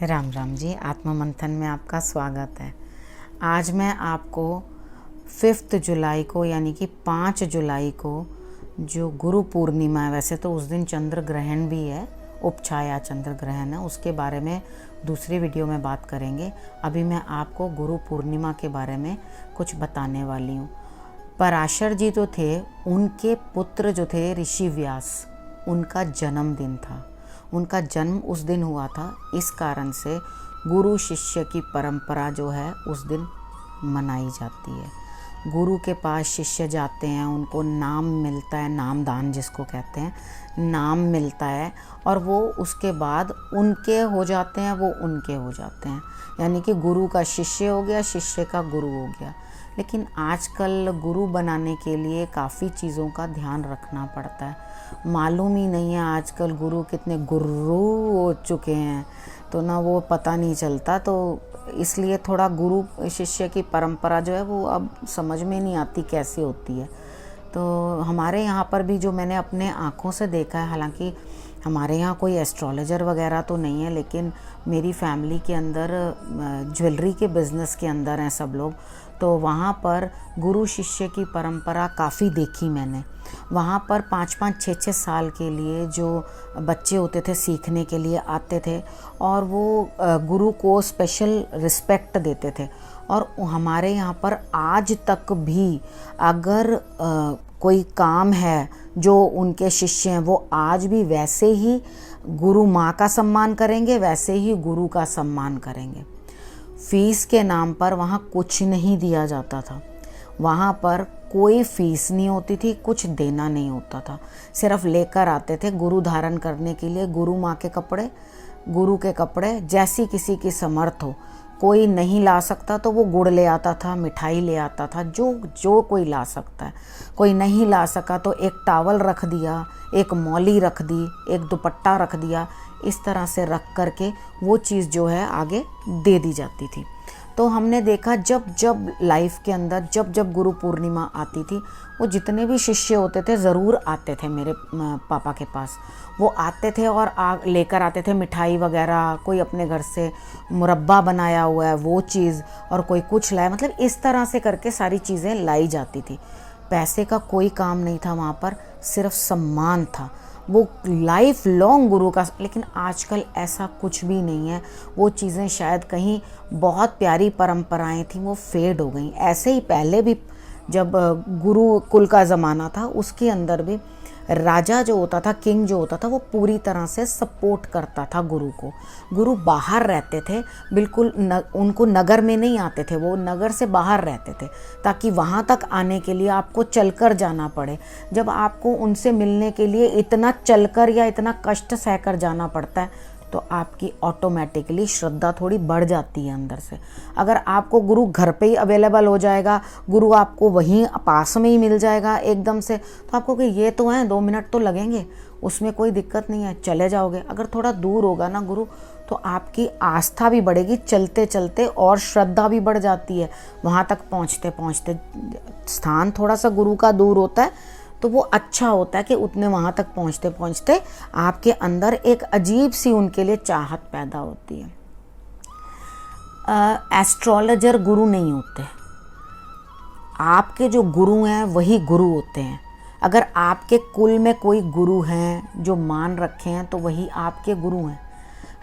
राम राम जी। आत्म मंथन में आपका स्वागत है। आज मैं आपको 5 जुलाई को यानी कि 5 जुलाई को जो गुरु पूर्णिमा है, वैसे तो उस दिन चंद्र ग्रहण भी है, उपछाया चंद्र ग्रहण है, उसके बारे में दूसरी वीडियो में बात करेंगे। अभी मैं आपको गुरु पूर्णिमा के बारे में कुछ बताने वाली हूँ। पराशर जी तो थे, उनके पुत्र जो थे ऋषि व्यास, उनका जन्मदिन था। उनका जन्म उस दिन हुआ था, इस कारण से गुरु शिष्य की परंपरा जो है उस दिन मनाई जाती है। गुरु के पास शिष्य जाते हैं, उनको नाम मिलता है, नामदान जिसको कहते हैं, नाम मिलता है, और वो उसके बाद उनके हो जाते हैं, वो उनके हो जाते हैं। यानी कि गुरु का शिष्य हो गया, शिष्य का गुरु हो गया। लेकिन आजकल गुरु बनाने के लिए काफ़ी चीज़ों का ध्यान रखना पड़ता है। मालूम ही नहीं है आजकल गुरु कितने गुरु हो चुके हैं, तो ना वो पता नहीं चलता। तो इसलिए थोड़ा गुरु शिष्य की परंपरा जो है वो अब समझ में नहीं आती कैसे होती है। तो हमारे यहाँ पर भी जो मैंने अपने आँखों से देखा है, हालांकि हमारे यहाँ कोई एस्ट्रोलॉजर वगैरह तो नहीं है, लेकिन मेरी फैमिली के अंदर ज्वेलरी के बिज़नेस के अंदर हैं सब लोग, तो वहाँ पर गुरु शिष्य की परंपरा काफ़ी देखी मैंने। वहाँ पर 5-5, 6-6 साल के लिए जो बच्चे होते थे सीखने के लिए आते थे, और वो गुरु को स्पेशल रिस्पेक्ट देते थे। और हमारे यहाँ पर आज तक भी अगर कोई काम है जो उनके शिष्य हैं, वो आज भी वैसे ही गुरु माँ का सम्मान करेंगे, वैसे ही गुरु का सम्मान करेंगे। फीस के नाम पर वहाँ कुछ नहीं दिया जाता था, वहाँ पर कोई फीस नहीं होती थी, कुछ देना नहीं होता था। सिर्फ लेकर आते थे गुरु धारण करने के लिए गुरु माँ के कपड़े, गुरु के कपड़े, जैसी किसी की समर्थ हो। कोई नहीं ला सकता तो वो गुड़ ले आता था, मिठाई ले आता था, जो कोई ला सकता है। कोई नहीं ला सका तो एक टावल रख दिया, एक मौली रख दी, एक दुपट्टा रख दिया। इस तरह से रख करके वो चीज़ जो है आगे दे दी जाती थी। तो हमने देखा जब जब लाइफ के अंदर जब गुरु पूर्णिमा आती थी, वो जितने भी शिष्य होते थे ज़रूर आते थे मेरे पापा के पास। वो आते थे और लेकर आते थे मिठाई वगैरह, कोई अपने घर से मुरब्बा बनाया हुआ है वो चीज़, और कोई कुछ लाया, मतलब इस तरह से करके सारी चीज़ें लाई जाती थी। पैसे का कोई काम नहीं था वहाँ पर, सिर्फ सम्मान था, वो लाइफ लॉन्ग गुरु का। लेकिन आजकल ऐसा कुछ भी नहीं है। वो चीज़ें शायद कहीं बहुत प्यारी परंपराएं थी, वो फेड हो गई। ऐसे ही पहले भी जब गुरु कुल का ज़माना था, उसके अंदर भी राजा जो होता था, किंग जो होता था, वो पूरी तरह से सपोर्ट करता था गुरु को। गुरु बाहर रहते थे, बिल्कुल उनको नगर में नहीं आते थे, वो नगर से बाहर रहते थे, ताकि वहाँ तक आने के लिए आपको चलकर जाना पड़े। जब आपको उनसे मिलने के लिए इतना चलकर या इतना कष्ट सहकर जाना पड़ता है, तो आपकी ऑटोमेटिकली श्रद्धा थोड़ी बढ़ जाती है अंदर से। अगर आपको गुरु घर पे ही अवेलेबल हो जाएगा, गुरु आपको वहीं पास में ही मिल जाएगा एकदम से, तो आपको कि ये तो है 2 मिनट तो लगेंगे, उसमें कोई दिक्कत नहीं है, चले जाओगे। अगर थोड़ा दूर होगा ना गुरु, तो आपकी आस्था भी बढ़ेगी चलते चलते, और श्रद्धा भी बढ़ जाती है। वहाँ तक पहुँचते पहुँचते स्थान थोड़ा सा गुरु का दूर होता है, तो वो अच्छा होता है कि उतने वहाँ तक पहुँचते पहुँचते आपके अंदर एक अजीब सी उनके लिए चाहत पैदा होती है। एस्ट्रोलॉजर गुरु नहीं होते, आपके जो गुरु हैं वही गुरु होते हैं। अगर आपके कुल में कोई गुरु हैं जो मान रखे हैं, तो वही आपके गुरु हैं।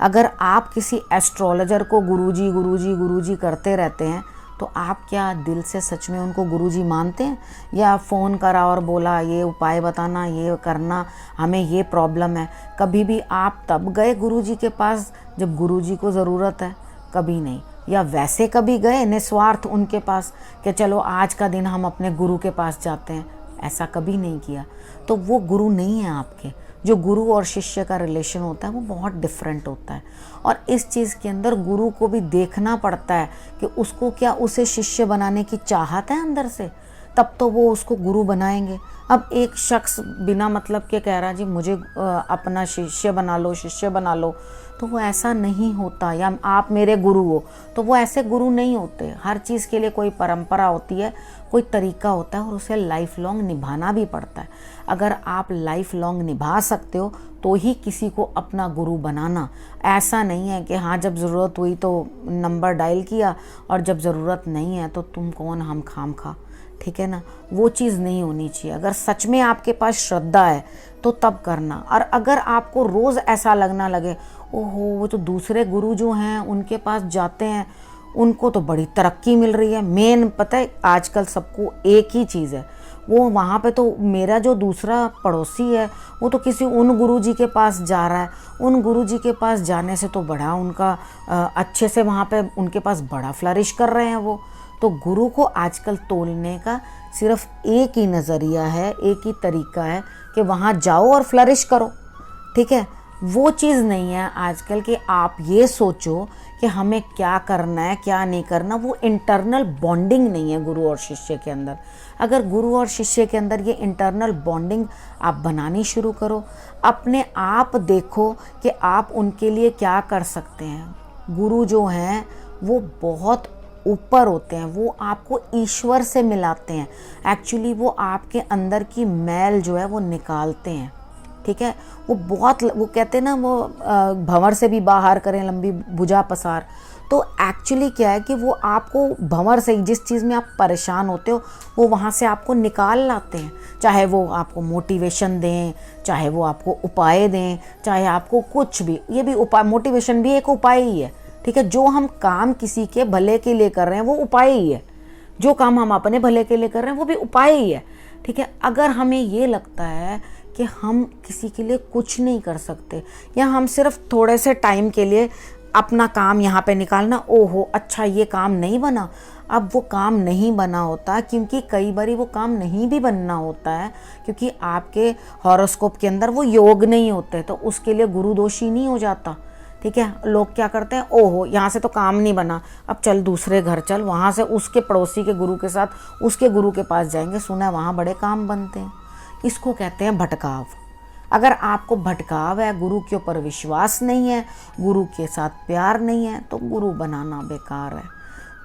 अगर आप किसी एस्ट्रोलॉजर को गुरुजी गुरुजी गुरुजी करते रहते हैं, तो आप क्या दिल से सच में उनको गुरुजी मानते हैं? या फ़ोन करा और बोला ये उपाय बताना, ये करना, हमें ये प्रॉब्लम है। कभी भी आप तब गए गुरुजी के पास जब गुरुजी को ज़रूरत है? कभी नहीं। या वैसे कभी गए निस्वार्थ उनके पास कि चलो आज का दिन हम अपने गुरु के पास जाते हैं? ऐसा कभी नहीं किया। तो वो गुरु नहीं है आपके। जो गुरु और शिष्य का रिलेशन होता है वो बहुत डिफरेंट होता है, और इस चीज़ के अंदर गुरु को भी देखना पड़ता है कि उसको क्या उसे शिष्य बनाने की चाहत है अंदर से, तब तो वो उसको गुरु बनाएंगे। अब एक शख्स बिना मतलब के कह रहा जी मुझे अपना शिष्य बना लो, शिष्य बना लो, तो वो ऐसा नहीं होता। या आप मेरे गुरु हो, तो वो ऐसे गुरु नहीं होते। हर चीज़ के लिए कोई परंपरा होती है, कोई तरीका होता है और उसे लाइफ लॉन्ग निभाना भी पड़ता है। अगर आप लाइफ लॉन्ग निभा सकते हो तो ही किसी को अपना गुरु बनाना। ऐसा नहीं है कि हाँ जब ज़रूरत हुई तो नंबर डायल किया और जब ज़रूरत नहीं है तो तुम कौन हम खाम खा, ठीक है ना, वो चीज़ नहीं होनी चाहिए। अगर सच में आपके पास श्रद्धा है तो तब करना। और अगर आपको रोज़ ऐसा लगना लगे ओहो वो तो दूसरे गुरु जो हैं उनके पास जाते हैं उनको तो बड़ी तरक्की मिल रही है, मेन पता है आजकल सबको एक ही चीज़ है, वो वहाँ पे तो मेरा जो दूसरा पड़ोसी है वो तो किसी उन गुरुजी के पास जा रहा है, उन गुरुजी के पास जाने से तो बड़ा उनका अच्छे से वहाँ पे उनके पास बड़ा फ्लरिश कर रहे हैं वो। तो गुरु को आजकल तोलने का सिर्फ एक ही नज़रिया है, एक ही तरीका है कि वहाँ जाओ और फ्लरिश करो, ठीक है। वो चीज़ नहीं है आजकल कि आप ये सोचो कि हमें क्या करना है क्या नहीं करना। वो इंटरनल बॉन्डिंग नहीं है गुरु और शिष्य के अंदर। अगर गुरु और शिष्य के अंदर ये इंटरनल बॉन्डिंग आप बनानी शुरू करो, अपने आप देखो कि आप उनके लिए क्या कर सकते हैं। गुरु जो हैं वो बहुत ऊपर होते हैं, वो आपको ईश्वर से मिलाते हैं। एक्चुअली वो आपके अंदर की मैल जो है वो निकालते हैं, ठीक है। वो बहुत, वो कहते हैं ना वो भंवर से भी बाहर करें लंबी भुजा पसार। तो एक्चुअली क्या है कि वो आपको भंवर से, जिस चीज़ में आप परेशान होते हो वो वहाँ से आपको निकाल लाते हैं। चाहे वो आपको मोटिवेशन दें, चाहे वो आपको उपाय दें, चाहे आपको कुछ भी, ये भी उपाय, मोटिवेशन भी एक उपाय ही है, ठीक है। जो हम काम किसी के भले के लिए कर रहे हैं वो उपाय ही है, जो काम हम अपने भले के लिए कर रहे हैं वो भी उपाय ही है, ठीक है। अगर हमें ये लगता है कि हम किसी के लिए कुछ नहीं कर सकते या हम सिर्फ थोड़े से टाइम के लिए अपना काम यहाँ पे निकालना, ओहो अच्छा ये काम नहीं बना, अब वो काम नहीं बना होता क्योंकि कई बारी वो काम नहीं भी बनना होता है क्योंकि आपके हॉरोस्कोप के अंदर वो योग नहीं होते, तो उसके लिए गुरु दोषी नहीं हो जाता, ठीक है। लोग क्या करते हैं, ओहो यहाँ से तो काम नहीं बना, अब चल दूसरे घर चल, वहाँ से उसके पड़ोसी के गुरु के साथ उसके गुरु के पास जाएंगे, सुना है वहाँ बड़े काम बनते हैं। इसको कहते हैं भटकाव। अगर आपको भटकाव है, गुरु के ऊपर विश्वास नहीं है, गुरु के साथ प्यार नहीं है, तो गुरु बनाना बेकार है।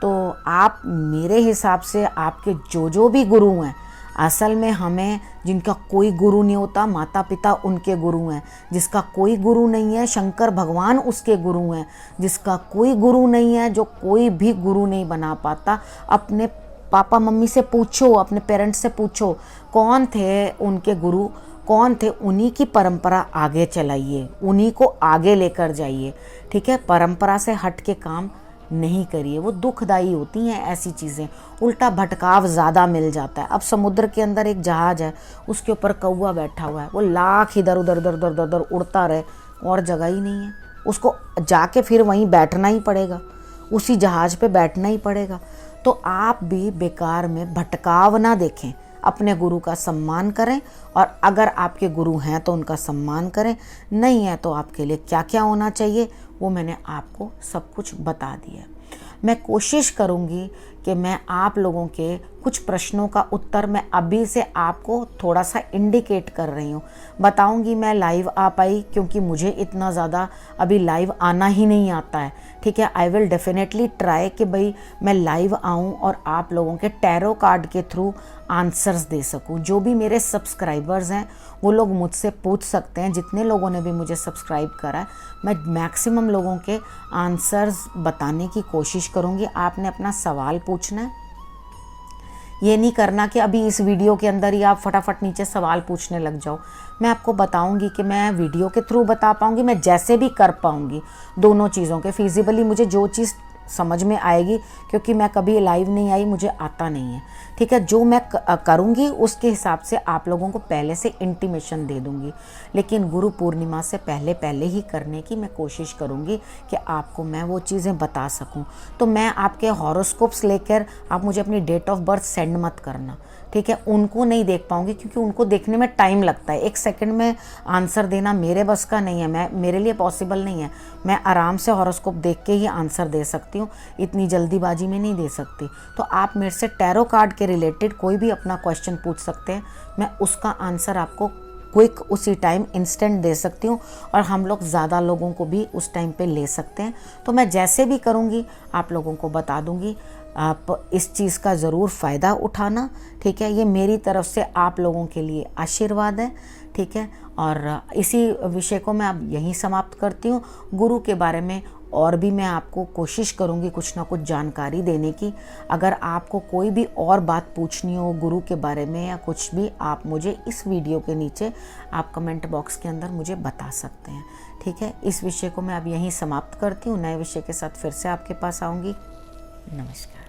तो आप मेरे हिसाब से आपके जो भी गुरु हैं, असल में हमें जिनका कोई गुरु नहीं होता, माता पिता उनके गुरु हैं। जिसका कोई गुरु नहीं है, शंकर भगवान उसके गुरु हैं। जिसका कोई गुरु नहीं है, जो कोई भी गुरु नहीं बना पाता, अपने पापा मम्मी से पूछो, अपने पेरेंट्स से पूछो कौन थे उनके गुरु, कौन थे, उन्हीं की परंपरा आगे चलाइए, उन्हीं को आगे लेकर जाइए, ठीक है। परंपरा से हट के काम नहीं करिए, वो दुखदाई होती हैं ऐसी चीज़ें, उल्टा भटकाव ज़्यादा मिल जाता है। अब समुद्र के अंदर एक जहाज़ है, उसके ऊपर कौवा बैठा हुआ है, वो लाख इधर उधर उधर उधर उधर उड़ता रहे और जगह ही नहीं है, उसको जाके फिर वहीं बैठना ही पड़ेगा, उसी जहाज़ पे बैठना ही पड़ेगा। तो आप भी बेकार में भटकाव ना देखें, अपने गुरु का सम्मान करें, और अगर आपके गुरु हैं तो उनका सम्मान करें, नहीं है तो आपके लिए क्या क्या होना चाहिए वो मैंने आपको सब कुछ बता दिया है। मैं कोशिश करूँगी कि मैं आप लोगों के कुछ प्रश्नों का उत्तर मैं अभी से आपको थोड़ा सा इंडिकेट कर रही हूँ, बताऊँगी। मैं लाइव आ पाई क्योंकि मुझे इतना ज़्यादा अभी लाइव आना ही नहीं आता है, ठीक है। आई विल डेफिनेटली ट्राई कि भाई मैं लाइव आऊँ और आप लोगों के टैरो कार्ड के थ्रू आंसर्स दे सकूं। जो भी मेरे सब्सक्राइबर्स हैं वो लोग मुझसे पूछ सकते हैं, जितने लोगों ने भी मुझे सब्सक्राइब करा है मैं मैक्सिमम लोगों के आंसर्स बताने की कोशिश करूंगी। आपने अपना सवाल पूछना है, ये नहीं करना कि अभी इस वीडियो के अंदर ही आप फटाफट नीचे सवाल पूछने लग जाओ। मैं आपको बताऊंगी कि मैं वीडियो के थ्रू बता पाऊंगी, मैं जैसे भी कर पाऊंगी दोनों चीज़ों के फिजिबली, मुझे जो चीज़ समझ में आएगी, क्योंकि मैं कभी लाइव नहीं आई, मुझे आता नहीं है, ठीक है। जो मैं करूँगी उसके हिसाब से आप लोगों को पहले से इंटीमेशन दे दूँगी, लेकिन गुरु पूर्णिमा से पहले ही करने की मैं कोशिश करूँगी कि आपको मैं वो चीज़ें बता सकूँ। तो मैं आपके हॉरोस्कोप्स लेकर, आप मुझे अपनी डेट ऑफ बर्थ सेंड मत करना, ठीक है। उनको नहीं देख पाऊँगी क्योंकि उनको देखने में टाइम लगता है, 1 सेकंड में आंसर देना मेरे बस का नहीं है, मेरे लिए पॉसिबल नहीं है। मैं आराम से हॉरोस्कोप देख के ही आंसर दे सकती हूँ, इतनी जल्दीबाजी में नहीं दे सकती। तो आप मेरे से टैरो कार्ड के के रिलेटेड कोई भी अपना क्वेश्चन पूछ सकते हैं, मैं उसका आंसर आपको क्विक उसी टाइम इंस्टेंट दे सकती हूँ, और हम लोग ज़्यादा लोगों को भी उस टाइम पे ले सकते हैं। तो मैं जैसे भी करूँगी आप लोगों को बता दूँगी। आप इस चीज़ का ज़रूर फ़ायदा उठाना, ठीक है। ये मेरी तरफ से आप लोगों के लिए आशीर्वाद है, ठीक है। और इसी विषय को मैं अब यहीं समाप्त करती हूँ। गुरु के बारे में और भी मैं आपको कोशिश करूँगी कुछ ना कुछ जानकारी देने की। अगर आपको कोई भी और बात पूछनी हो गुरु के बारे में या कुछ भी, आप मुझे इस वीडियो के नीचे आप कमेंट बॉक्स के अंदर मुझे बता सकते हैं, ठीक है। इस विषय को मैं अब यहीं समाप्त करती हूँ। नए विषय के साथ फिर से आपके पास आऊँगी। नमस्कार।